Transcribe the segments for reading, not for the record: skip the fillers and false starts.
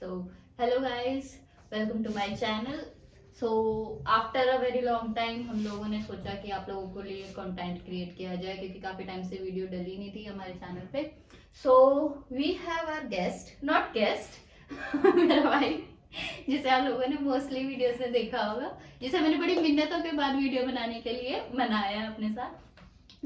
So, hello guys, welcome to my channel. So, after a very long time हम लोगों ने सोचा कि आप लोगों के लिए कंटेंट क्रिएट किया जाए क्योंकि काफी टाइम से वीडियो डली नहीं थी हमारे चैनल पे. So, we have our guest, not guest, मेरा भाई जिसे आप लोगों ने मोस्टली वीडियो से देखा होगा, जिसे मैंने बड़ी मिन्नतों के बाद वीडियो बनाने के लिए मनाया है अपने साथ.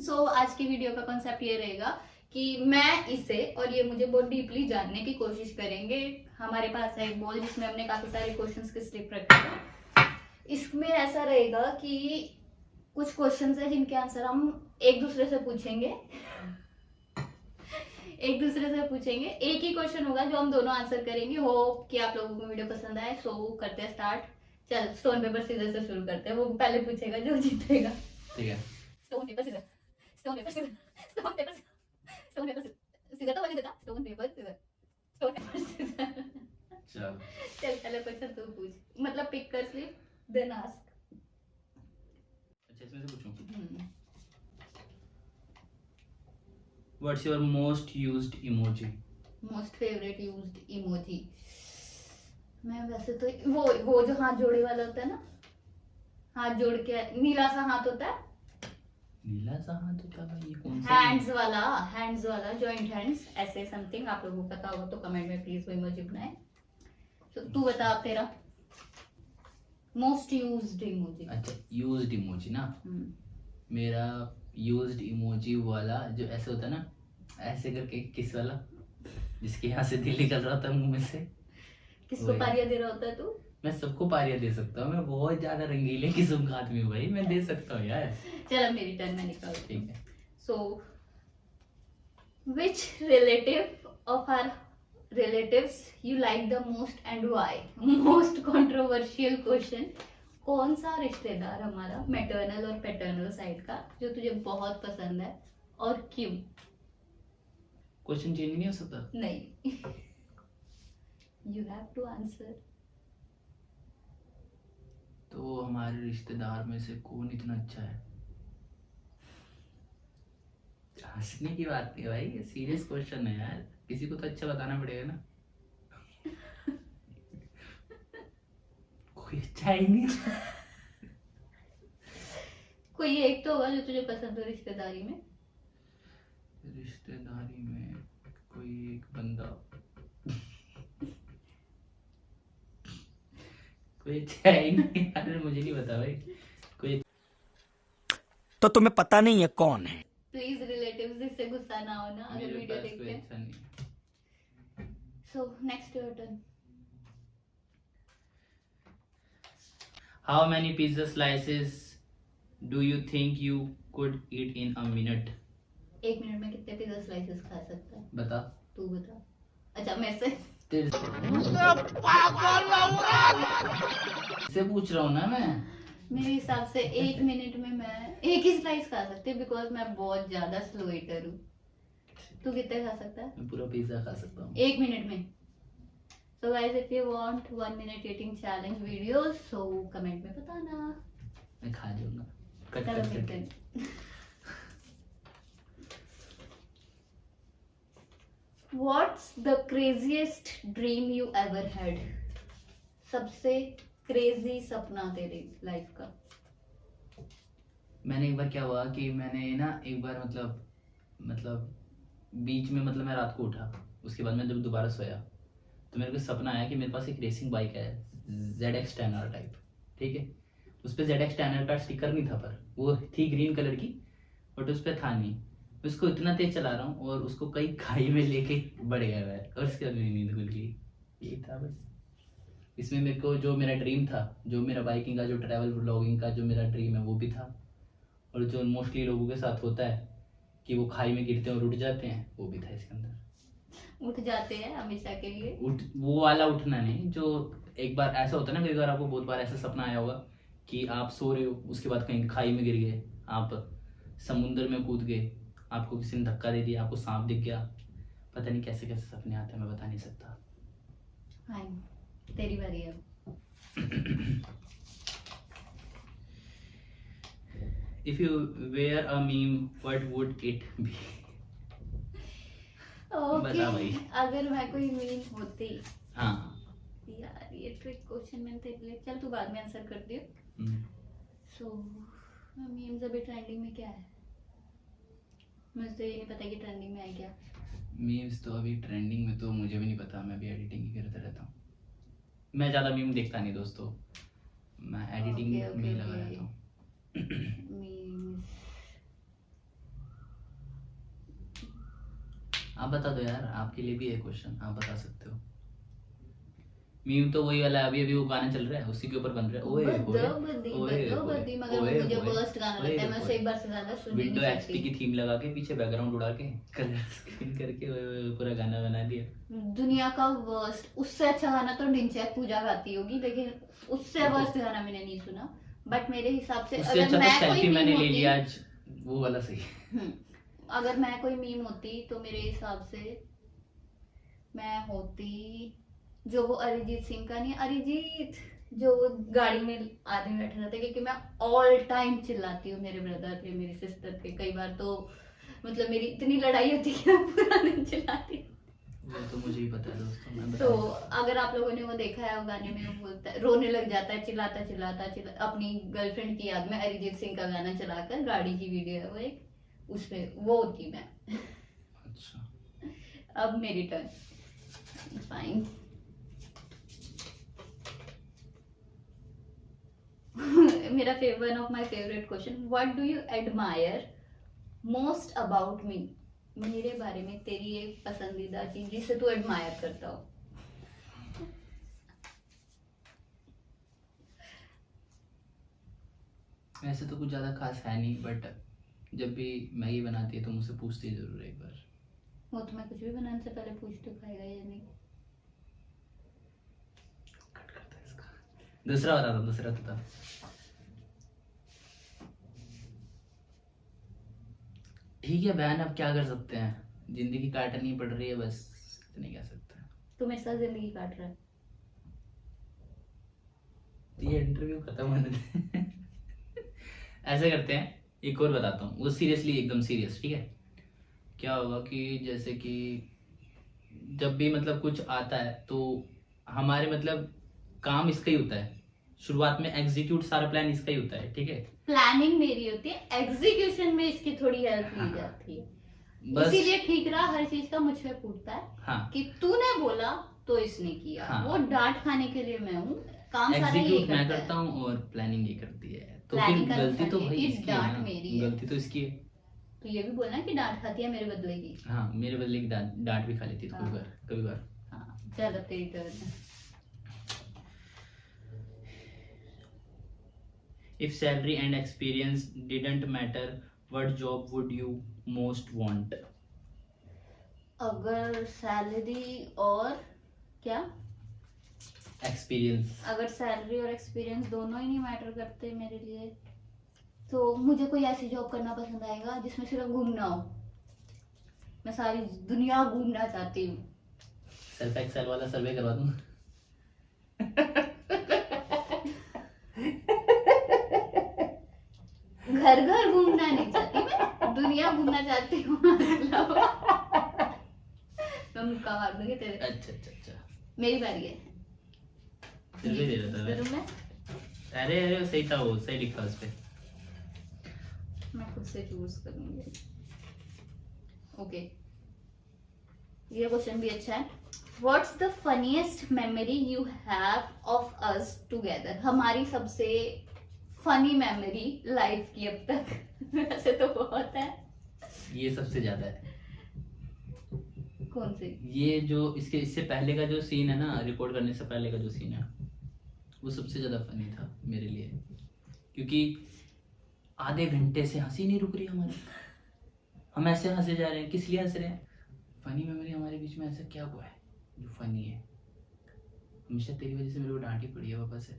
सो आज की वीडियो का कॉन्सेप्ट ये रहेगा कि मैं इसे और ये मुझे बहुत डीपली जानने की कोशिश करेंगे. हमारे पास है एक बॉल जिसमें हमने काफी सारे क्वेश्चंस के स्लिप रखे हैं. इसमें ऐसा रहेगा कि कुछ क्वेश्चंस है जिनके आंसर हम एक दूसरे से पूछेंगे. एक ही क्वेश्चन होगा जो हम दोनों आंसर करेंगे. होप कि आप लोगों को वीडियो पसंद आए. सो करते हैं स्टार्ट. चल स्टोन पेपर सीजर से शुरू करते हैं. वो पहले पूछेगा जो जीतेगा. ठीक है. Stone paper scissor. Stone paper scissor. Stone paper stone paper scissor तो वही देता. Stone paper scissor. Stone paper scissor. चल पहले क्वेश्चन तू पूछ. मतलब पिक कर स्लिप देन आस्क. अच्छा इसमें से पूछूं. What's your most used emoji? Most favourite used emoji. मैं वैसे तो वो जो हाथ जोड़े वाला होता है ना, हाथ जोड़ के नीला सा हाथ होता है. नीला सा हाथ होता है. ये कौन सा? हैंड्स वाला जॉइंट हैंड्स ऐसे समथिंग. आप लोगों को पता होगा तो कमेंट में प्लीज वो इमोजी बनाए. तो तू बता आप तेरा मोस्ट यूज्ड इमोजी. अच्छा यूज्ड इमोजी ना. मेरा यूज्ड इमोजी वाला जो ऐसे होता है ना, ऐसे करके किस वाला, जिसके यहाँ से दिल निकल रहा होता है मुंह में से. किसको पारियां दे रहा होता है तू? मैं सबको पारियां दे सकता हूँ. मैं बहुत ज्यादा रंगीले किस्म का आदमी हूँ भाई. मैं दे सकता हूँ यार. चल मेरी टर्न में निकालती हूँ. ठीक है. सो which relative of our relatives you like the most and why? Most controversial question. कौन सा रिश्तेदार हमारा मैटरनल और पैटर्नल साइड का जो तुझे बहुत पसंद है और क्यों? क्वेश्चन चेंज नहीं हो सकता? नहीं. You have to answer. तो हमारे रिश्तेदार में से कौन इतना अच्छा है? हंसने की बात नहीं है भाई, ये सीरियस क्वेश्चन है यार. किसी को तो अच्छा बताना पड़ेगा ना. कोई अच्छा ही नहीं. कोई एक तो होगा जो तुझे पसंद हो रिश्तेदारी में. रिश्तेदारी में कोई एक बंदा, कोई अच्छा ही नहीं यार. मुझे नहीं पता भाई. कोई तो तुम्हें पता नहीं है कौन है. प्लीज रिलेटिव्स इससे गुस्सा ना होना अगर मेरे वीडियो पास देखते कोई हैं. अच्छा नहीं. So next your turn. How many pizza slices do you think you could eat in a minute? एक मिनट में कितने पिज्जा स्लाइसेस खा सकता है? बता. तू बता. अच्छा मैं से तेरे से पूछ रहा हूँ ना मैं. मेरे हिसाब से एक मिनट में मैं एक ही स्लाइस खा सकती हूँ बिकॉज मैं बहुत ज्यादा स्लो ईटर हूँ. तू कितने खा सकता है? मैं पूरा पिज्जा खा सकता हूँ एक मिनट में. So guys, if you want 1 minute eating challenge videos, so comment में बताना. मैं खा जाऊंगा. कट चलो कट मिलते कट. हैं. What's the craziest dream you ever had? सबसे क्रेजी सपना तेरी लाइफ का. मैंने एक बार क्या हुआ कि मैंने ना एक बार मतलब बीच में मैं रात को उठा. उसके बाद मैं जब दोबारा सोया तो मेरे को सपना आया कि मेरे पास एक रेसिंग बाइक है ZX10R टाइप. ठीक है. उस पर ZX10R का स्टिकर नहीं था, पर वो थी ग्रीन कलर की, बट उस पर था नहीं. उसको इतना तेज चला रहा हूँ और उसको कई खाई में लेके बढ़ गया मैं, और उसके बाद मेरी नींद खुल गई. यही था बस. इसमें मेरे को जो मेरा ड्रीम था, जो मेरा बाइकिंग का, जो ट्रैवल व्लॉगिंग का जो मेरा ड्रीम है वो भी था, और जो मोस्टली लोगों के साथ होता है कि वो खाई में गिरते हैं और उठ जाते हैं, वो भी था इसके अंदर. उठ जाते हैं हमेशा के लिए. उठ वो वाला उठना नहीं, जो एक बार ऐसा होता है ना, कई बार आपको बहुत बार ऐसा सपना आया होगा कि आप सो रहे हो, उसके बाद कहीं खाई में गिर गए, आप समुद्र में कूद गए, आपको किसी ने धक्का दे दिया, आपको सांप दिख गया. पता नहीं कैसे कैसे सपने आते हैं, मैं बता नहीं सकता. हाँ तेरी बारी है. If you were a meme, what would it be? Okay बता भाई. अगर मैं कोई मीम होती. हाँ ट्रिक क्वेश्चन मैंने तेरे लिए, चल तू बाद में आंसर कर दियो। सो मीम्स अभी ट्रेंडिंग में क्या है? मुझे तो ये नहीं पता कि ट्रेंडिंग में है क्या। मीम्स तो अभी ट्रेंडिंग में तो मुझे भी नहीं पता, मैं भी एडिटिंग ही करता रहता हूँ। मैं ज़्यादा मीम देखता नहीं दोस्तों, मैं एडिटिंग में लगा रहता हूँ। मीम्स आप बता दो यार, आपके लिए भी है क्वेश्चन, आप बता सकते हो। मीम तो वही वाला अभी अभी वो गाना चल रहा है, उसी के ऊपर बन रहा है। ओए बद्दी मगर वो मुझे वर्स्ट गाना लगता है, मैं उसे एक बार से ज्यादा सुन नहीं विंडो एक्सपी सकती। की थीम लगा के पीछे बैकग्राउंड उड़ा के कलर स्क्रीन करके ओए पूरा गाना बना दिया। दुनिया का वर्स्ट, उससे अच्छा गाना तो डिंचैक पूजा गाती होगी, लेकिन उससे वर्स्ट गाना मैंने नहीं सुना। बट मेरे हिसाब से उससे अगर अच्छा तो मैं कोई सेल्फी मैंने मीम ले होती, लिया आज, वो वाला सही। अगर मैं कोई मीम होती तो मेरे हिसाब से मैं होती जो वो अरिजीत सिंह का नहीं, अरिजीत जो वो गाड़ी में आदमी बैठा रहता है, क्योंकि मैं ऑल टाइम चिल्लाती हूँ मेरे ब्रदर पे, मेरी सिस्टर पे। कई बार तो मतलब मेरी इतनी लड़ाई होती है कि मैं पूरा दिन चिल्लाती हूँ। वो तो मुझे ही पता है दोस्तों, मैं तो बता अगर आप लोगों ने वो देखा है, वो गाने में वो बोलता है, रोने लग जाता है चिल्लाता अपनी गर्लफ्रेंड की याद में अरिजीत सिंह का गाना चलाकर, गाड़ी की वीडियो है वो एक, उसमें वो होती मैं। अच्छा अब मेरी टर्न। फाइन। मेरा one of my favourite question, what do you admire most about me? मेरे बारे में तेरी एक पसंदीदा चीज जिसे तू एडमायर करता हो। वैसे तो कुछ ज़्यादा खास है नहीं, बट जब भी मैगी बनाती है तो मुझसे पूछती जरूर है एक बार। वो तो मैं कुछ भी बनाने से पहले पूछ तो खाएगा या नहीं। कट करता है इसका। दूसरा बता दो, दूसरा तो था। ठीक है बहन, अब क्या कर सकते हैं, जिंदगी काटनी पड़ रही है, बस इतने कह सकते हैं। तू मेरे साथ जिंदगी काट रहा है। ये इंटरव्यू खत्म होने दे। ऐसे करते हैं, एक और बताता हूँ, वो सीरियसली एकदम सीरियस, ठीक है। क्या होगा कि जैसे कि जब भी मतलब कुछ आता है तो हमारे मतलब काम इसका ही होता है, शुरुआत में एग्जीक्यूट सारा प्लान इसका ही होता है, ठीक है। प्लानिंग मेरी होती है, एग्जीक्यूशन में इसकी थोड़ी हेल्प ली जाती है। बस इसीलिए ठीक रहा, हर चीज का मुझ पे फूटता है हाँ, कि तूने बोला तो इसने किया। हाँ। वो डांट खाने के लिए मैं हूँ, काम सारा ये एग्जीक्यूट मैं करता करता है। हूँ और प्लानिंग ये करती है, तो Planning फिर का गलती तो नुकसान भाई ये, इसकी है डांट ना, मेरी है। गलती तो इसकी है। तो ये भी बोलना कि डांट खाती है मेरे बदले की। हाँ, मेरे बदले की डांट भी खा लेती है हाँ। कभी बार। हाँ चल अब तेरी टर्न है। If salary and experience didn't matter, what job would you most want? अगर सैलरी और क्या, Experience. अगर सैलरी और एक्सपीरियंस दोनों ही नहीं मैटर करते मेरे लिए, तो मुझे कोई ऐसी जॉब करना पसंद आएगा जिसमें सिर्फ घूमना हो। मैं सारी दुनिया घूमना चाहती हूँ। सेल्फ एक्सेल वाला सर्वे करवा दूंगा। घर घर घूमना नहीं चाहती मैं, दुनिया घूमना चाहती हूँ। मतलब मैं मुक्का मार दूंगी तेरे। अच्छा मेरी बारी है। सर्वे दे रहा था मैं। करूँ मैं? अरे सही था, वो सही लिखा उस पे। मैं खुद से चूज करूंगी। ओके, ये क्वेश्चन भी अच्छा है। What's the funniest memory you have of us together? हमारी सबसे फनी मेमोरी लाइफ की अब तक। वैसे तो बहुत है। ये सबसे ज्यादा है। कौन सी? ये जो इससे पहले का जो सीन है ना, रिकॉर्ड करने से पहले का जो सीन है, वो सबसे ज्यादा फनी था मेरे लिए, क्योंकि आधे घंटे से हंसी नहीं रुक रही हमारी। हम ऐसे हंसे जा रहे हैं, किस लिए हंस रहे हैं? फनी मेमोरी हमारे बीच में ऐसा क्या हुआ है जो फनी है? हमेशा तेरी वजह से मेरे को डांट ही पड़ी है वापस से।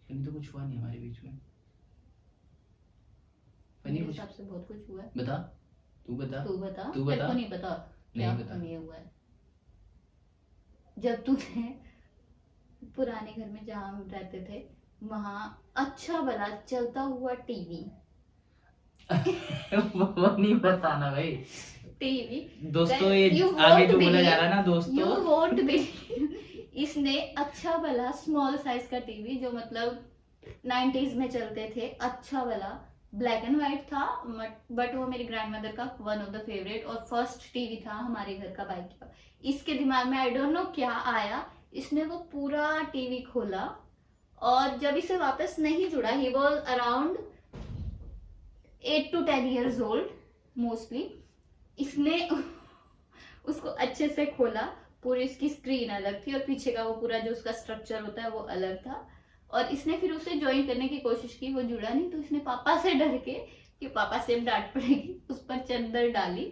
फनी तो कुछ हुआ नहीं हमारे बीच में। फनी मेरे कुछ हिसाब से बहुत कुछ हुआ है। बता, तू बता। तू बता। तू तेरे बता। को नहीं पता क्या नहीं पता। funny हुआ है? जब तूने पुराने घर में जहाँ हम रहते थे, वहाँ अच्छा भला चलता हुआ टीवी वो नहीं बताना भाई टीवी दोस्तों, Then ये you आगे won't जो बोला जा believe- रहा है ना दोस्तों, You won't believe इसने अच्छा भला स्मॉल साइज का टीवी, जो मतलब 90s में चलते थे, अच्छा वाला ब्लैक एंड व्हाइट था, बट वो मेरी ग्रैंडमदर का वन ऑफ द फेवरेट और फर्स्ट टीवी था हमारे घर का बाइक का। इसके दिमाग में आई डोंट नो क्या आया, इसने वो पूरा टीवी खोला और जब इसे वापस नहीं जुड़ा, he was around 8 to 10 years old mostly, इसने उसको अच्छे से खोला, पूरी इसकी स्क्रीन अलग थी और पीछे का वो पूरा जो उसका स्ट्रक्चर होता है वो अलग था, और इसने फिर उसे ज्वाइन करने की कोशिश की, वो जुड़ा नहीं, तो इसने पापा से डर के कि पापा से डांट पड़ेगी, उस पर चादर डाली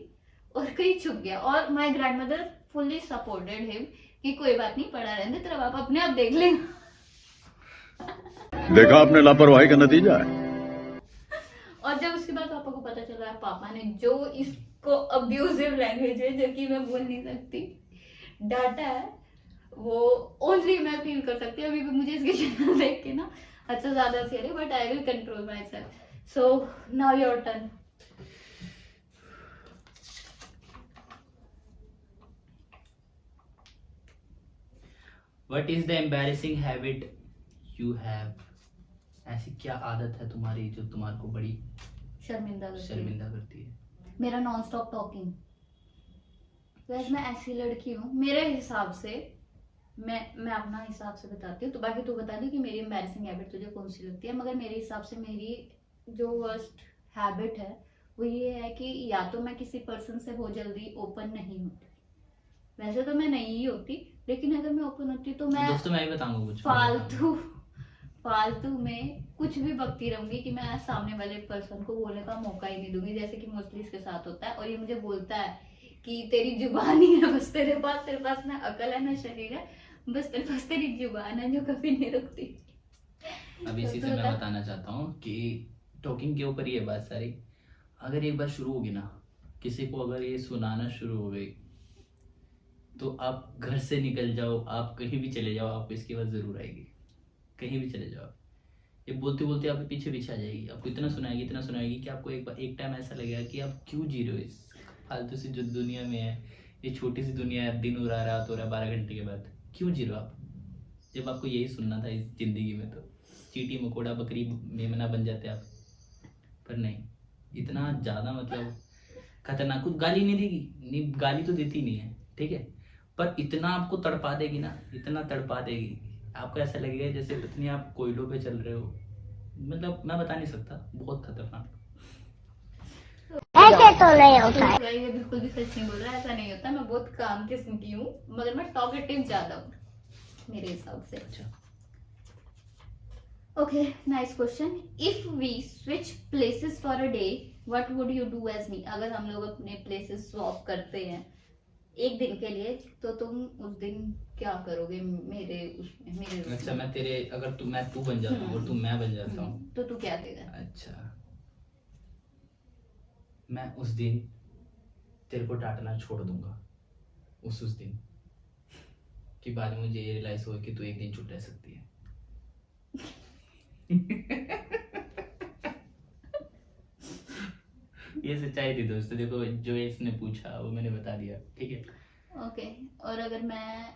और कहीं छुप गया। और my grandmother fully supported him कि कोई बात नहीं, पड़ा रहने दे, तेरा पापा अपने आप देख लेगा। देखा आपने लापरवाही का नतीजा है। और जब उसके बाद पापा को पता चला, पापा ने जो इसको अब्यूजिव लैंग्वेज है जो कि मैं बोल नहीं सकती डाटा है, वो ओनली मैं फील कर सकती हूँ। अभी भी मुझे इसके चैनल देख के ना अच्छा ज्यादा serious, but I will control my self. So now your turn. What is the embarrassing habit you have? ऐसी क्या आदत है तुम्हारी जो तुम्हारे को बड़ी शर्मिंदा करती है। शर्मिंदा करती है? मेरा नॉन स्टॉप टॉकिंग। वैसे मैं ऐसी लड़की हूँ मेरे हिसाब से, मैं अपना हिसाब से बताती हूँ, तो बाकी तू बता दी कि मेरी एम्बैरेसिंग हैबिट तुझे कौन सी लगती है। मगर मेरे हिसाब से मेरी जो वर्स्ट हैबिट है वो ये है कि या तो मैं किसी पर्सन से बहुत जल्दी ओपन नहीं होती, वैसे तो मैं नहीं ही होती, लेकिन अगर मैं ओपन होती तो मैं दोस्तों मैं भी बताऊंगा कुछ फालतू में कुछ भी बकती रहूंगी कि मैं सामने वाले पर्सन को बोलने का मौका ही नहीं दूंगी, जैसे कि मोस्टली इसके साथ होता है। और ये मुझे बोलता है कि तेरी जुबान ही है बस, तेरे पास ना अकल है ना शरीर है, बस तेरे पास तेरी जुबान है जो कभी नहीं रुकती। अब इसी से मैं बताना चाहता हूँ कि टॉकिंग के ऊपर ये बात सारी, अगर एक बार शुरू होगी ना, किसी को अगर ये सुनाना शुरू हो गई तो आप घर से निकल जाओ, आप कहीं भी चले जाओ, आपको इसकी बात जरूर आएगी। कहीं भी चले जाओ, ये बोलते बोलते आपके पीछे पीछे आ जाएगी, आपको इतना सुनाएगी कि आपको एक टाइम ऐसा लगेगा कि आप क्यों जी रहे हो इस फालतू सी जो दुनिया में है, ये छोटी सी दुनिया है, दिन हो रहा है, रात हो रहा है, 12 घंटे के बाद क्यों जी रहे हो आप, जब आपको यही सुनना था इस जिंदगी में। तो चींटी मकोड़ा बकरी मेमना बन जाते आप, पर नहीं, इतना ज्यादा मतलब खतरनाक। कुछ गाली नहीं देगी, नहीं गाली तो देती नहीं है, ठीक है, पर इतना आपको तड़पा देगी ना, इतना तड़पा देगी, आपको ऐसा लगेगा जैसे पता नहीं आप कोयलों पे चल रहे हो, मतलब मैं बता नहीं सकता, बहुत खतरनाक। ऐसे तो नहीं होता है। ये बिल्कुल भी सच नहीं बोल रहा, ऐसा नहीं होता, मैं बहुत काम किस्म की हूँ, मगर मैं टॉकेटिव ज्यादा हूँ मेरे हिसाब से। अच्छा, okay, nice question. If we switch places for a day, what would you do as me? अगर हम लोग अपने प्लेसेस स्वैप करते हैं एक दिन के लिए, तो तुम उस दिन क्या करोगे मेरे अच्छा, मैं तेरे अगर तू बन जाता हूँ और तू मैं बन जाता हूँ, तो तू क्या देगा? अच्छा, मैं उस दिन तेरे को डांटना छोड़ दूंगा, उस दिन कि बाद में मुझे ये रियलाइज हो कि तू एक दिन चुप रह सकती है। ये सच्चाई थी दोस्तों, देखो जो इसने पूछा वो मैंने बता दिया, ठीक है। ओके, और अगर मैं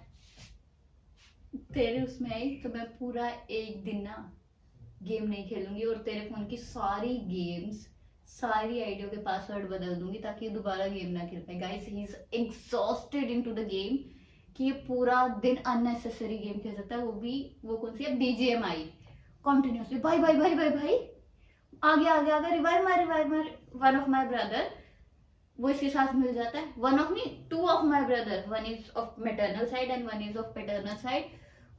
तेरे उसमें आई तो मैं पूरा एक दिन ना गेम नहीं खेलूंगी और तेरे फोन की सारी गेम्स, सारी आइडियो के पासवर्ड बदल दूंगी ताकि दोबारा गेम ना खेल पाए। Guys, he is exhausted into the game कि ये पूरा दिन अननेसेसरी गेम खेल सकता है, वो कौन सी है, BGMI कंटिन्यूअसली, भाई भाई भाई भाई भाई, आगे रिवाइव मार वन ऑफ माय ब्रदर, वो इसके साथ मिल जाता है। वन ऑफ नहीं, 2 of my brother, one is of maternal side and one is of paternal side.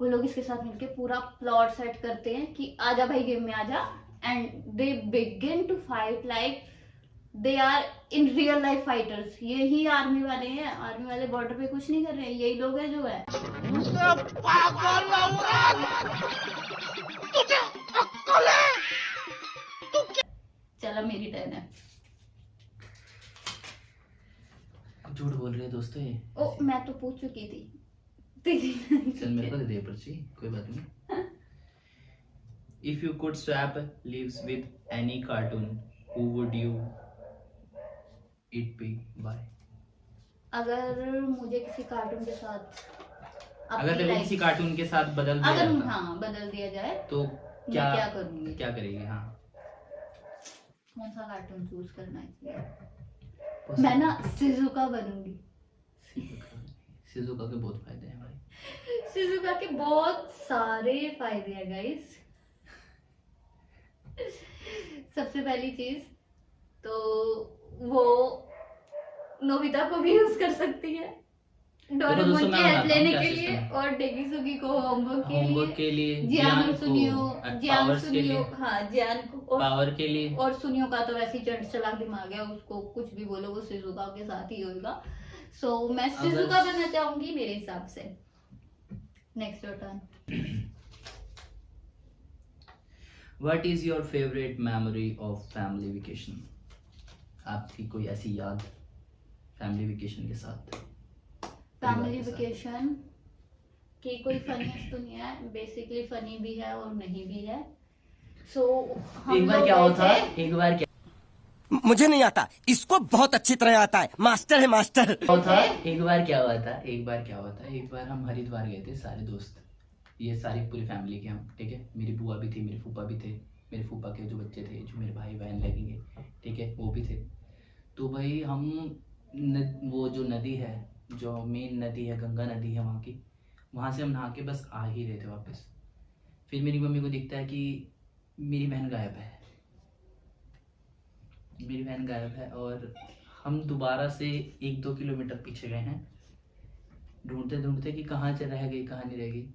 वो लोग इसके साथ मिलके पूरा प्लॉट सेट करते हैं कि आजा भाई गेम में आजा, and they begin to fight like they are in real life fighters. यही आर्मी वाले हैं, आर्मी वाले बॉर्डर पे कुछ नहीं कर रहे हैं, यही लोग हैं जो है। चलो मेरी टर्न है। झूठ बोल रही है दोस्तों ये। ओ, मैं तो पूछ चुकी थी। चल मेरे को दे दे पर्ची, कोई बात नहीं। If you could swap lives with any cartoon, who would you it be? Why? अगर मुझे किसी कार्टून के साथ अगर तेरे को किसी life- कार्टून के साथ बदल दिया अगर जाता हाँ बदल दिया जाए तो मैं क्या क्या करूंगी? क्या करेगी? हाँ कौन सा कार्टून चूज करना है? मैं ना शिजुका बनूंगी। शिजुका के बहुत फायदे हैं भाई। शिजुका के बहुत सारे फायदे हैं गाइस। सबसे पहली चीज तो वो नोबिता को भी यूज कर सकती है डोरेमोन दोस्तों, की मैं हेल्प बताता हूँ लेने क्या के system लिए है। और डेगिसुगी को होमवर्क के लिए, जियान को सुनियो पावर्स के लिए, हाँ जियान को और पावर के लिए। और सुनियो का तो वैसे ही चालाक दिमाग है, उसको कुछ भी बोलो वो शिजुका के साथ ही होगा। सो मैं अगर- शिजुका बनना चाहूंगी मेरे हिसाब से। Next your turn. What is your favorite memory of family vacation? आपकी कोई ऐसी याद फैमिली वेकेशन के साथ? फैमिली के साथ। वेकेशन की कोई फनीस्ट तो नहीं है, बेसिकली फनी भी है और नहीं भी है। सो एक बार क्या हुआ था, एक बार क्या मुझे नहीं आता, इसको बहुत अच्छी तरह आता है, मास्टर है मास्टर। हुआ था, एक बार क्या हुआ था, एक बार हम हरिद्वार गए थे सारे दोस्त, ये सारी पूरी फैमिली के हम, ठीक है। मेरी बुआ भी थी, मेरे फूफा भी थे, मेरे फूफा के जो बच्चे थे, जो मेरे भाई बहन लगेंगे, ठीक है, वो भी थे। तो भाई हम वो जो नदी है, जो मेन नदी है, गंगा नदी है वहाँ की, वहाँ से हम नहा के बस आ ही रहे थे वापस। फिर मेरी मम्मी को दिखता है कि मेरी बहन गायब है, और हम दोबारा से 1-2 किलोमीटर पीछे गए हैं, ढूंढते ढूंढते कि कहाँ से रह गई, कहाँ नहीं रह गई।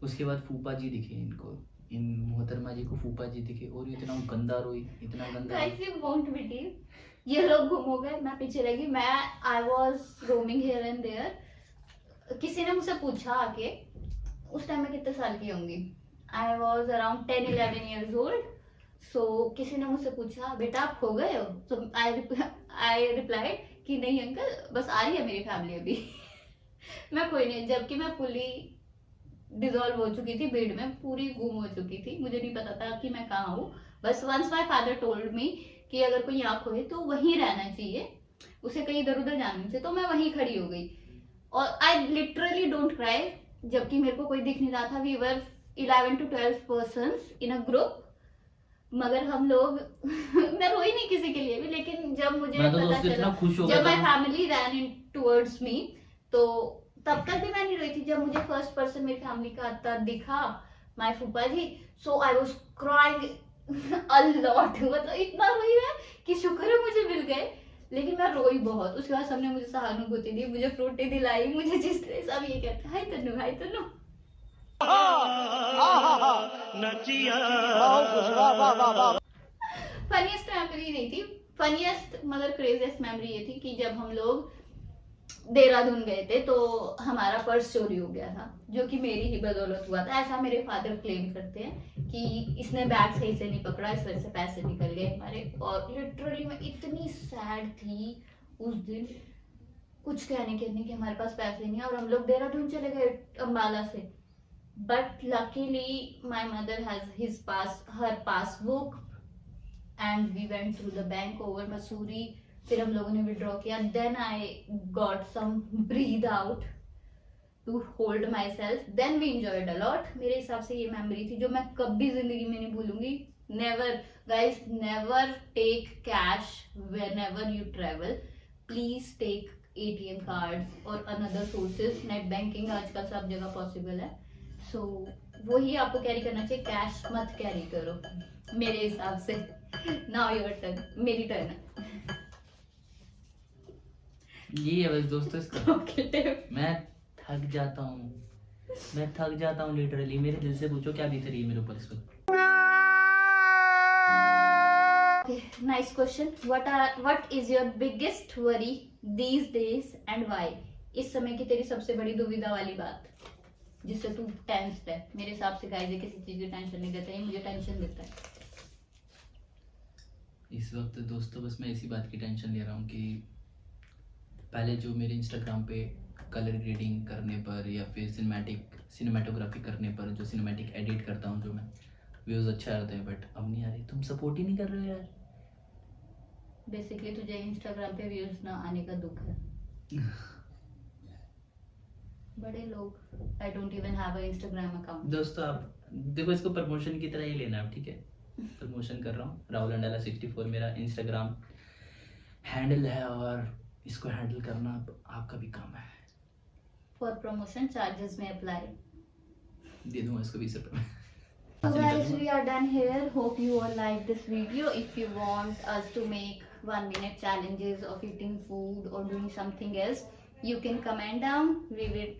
उसके बाद फूफा जी दिखे इनको, इन मोहतरमा जी को फूफा जी दिखे, और इतना गंदा रोई, इतना गंदा रोई। गाइस यू वोंट बिलीव, ये लोग गुम हो गए, मैं पीछे रह गई। मैं I was roaming here and there. किसी ने मुझसे पूछा आके, उस टाइम मैं कितने साल की होंगी, I was around 10-11 years old. So किसी ने मुझसे पूछा बेटा आप खो गए हो, तो आई रिप्लाइड कि नहीं अंकल, बस आ रही है मेरी फैमिली अभी। मैं कोई नहीं, जबकि मैं फुली डिजोल्व हो चुकी थी भीड़ में, पूरी गुम हो चुकी थी, मुझे नहीं पता था कि मैं कहाँ हूँ। बस once my father told me कि अगर कोई यहाँ खोए तो वहीं रहना चाहिए, उसे कहीं इधर उधर जाना नहीं चाहिए, तो मैं वहीं खड़ी हो गई। और आई लिटरली डोंट क्राई, जबकि मेरे को कोई दिख नहीं रहा था। We were 11 to 12 persons in a group, मगर हम लोग मैं रोई नहीं किसी के लिए भी, लेकिन जब मुझे मैं तो पता दोस्तों चला, इतना खुश हो जब गया माय था। फैमिली रैन इन टुवर्ड्स मी, तो तब तक भी मैं नहीं रोई थी। जब मुझे फर्स्ट पर्सन मेरी फैमिली का आता दिखा, my phupha ji, so I was crying a lot. मतलब इतना रोई मैं कि शुक्र है मुझे मिल गए, लेकिन मैं रोई बहुत। उसके बाद सबने मुझे सहानुभूति दी, मुझे फ्रूटी दिलाई, मुझे जिस तरह सब ये कहते हाय तन्नू हाय तन्नू। फनीएस्ट मेमोरी नहीं थी, फनीएस्ट मगर क्रेजीएस्ट मेमोरी ये थी कि जब हम लोग देहरादून गए थे तो हमारा पर्स चोरी हो गया था, जो कि मेरी ही बदौलत हुआ था, ऐसा मेरे फादर क्लेम करते हैं कि इसने बैग सही से नहीं पकड़ा, इस वजह से पैसे निकल गए हमारे। और लिटरली मैं इतनी सैड थी उस दिन, कुछ कहने के नहीं कि हमारे पास पैसे नहीं है, और हम लोग देहरादून चले गए अम्बाला से। But luckily my mother has her passbook and we went through the bank over Mussoorie. फिर हम लोगों ने विड्रॉ किया, then I got some breath out to hold myself, then we enjoyed a lot. मेरे हिसाब से ये मेमोरी थी जो मैं कभी जिंदगी में नहीं भूलूंगी। Never guys, never take cash when ever you travel, please take ATM cards और अनदर सोर्सेस। नेट बैंकिंग आजकल सब जगह पॉसिबल है, सो वही आपको कैरी करना चाहिए, कैश मत कैरी करो मेरे हिसाब से। नाउ योर टर्न, मेरी टर्न है। ये है बस दोस्तों इसका। Okay, मैं थक जाता हूँ लिटरली। मेरे दिल से पूछो क्या बीत रही है मेरे ऊपर इस वक्त। nice question. What is your biggest worry these days and why? इस समय की तेरी सबसे बड़ी दुविधा वाली बात जिससे तू टेंस्ड है। मेरे हिसाब से गाइस किसी चीज की टेंशन नहीं देता, ये मुझे टेंशन देता है। इस वक्त दोस्तों बस मैं इसी बात की टेंशन ले रहा हूँ कि पहले जो मेरे इंस्टाग्राम पे कलर ग्रेडिंग करने पर या फिर सिनेमेटोग्राफी करने पर जो सिनेमैटिक एडिट करता हूँ, जो मैं व्यूज अच्छा आते हैं, बट अब नहीं आ रही। तुम सपोर्ट ही नहीं कर रहे हो यार। बेसिकली तुझे इंस्टाग्राम पे व्यूज ना आने का दुख है। बड़े लोग, I don't even have a Instagram account. दोस्तों आप देखो, इसको प्रमोशन की तरह ही लेना है, ठीक है? प्रमोशन कर रहा हूँ। राहुल अंडाला 64 मेरा इंस्टाग्राम हैंडल है, और इसको हैंडल करना आपका भी काम है। फॉर प्रमोशन चार्जेस में अप्लाई। दे दूंगा इसको 20 रुपये में। So guys, we are done here. Hope you all like this video. If you want us to make 1-minute challenges of eating food or doing something else, you can comment down. We will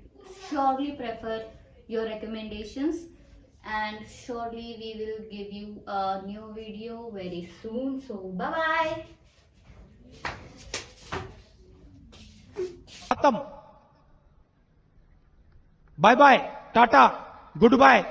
surely prefer your recommendations, and surely we will give you a new video very soon. So bye bye. खत्म। Bye bye, tata, good bye.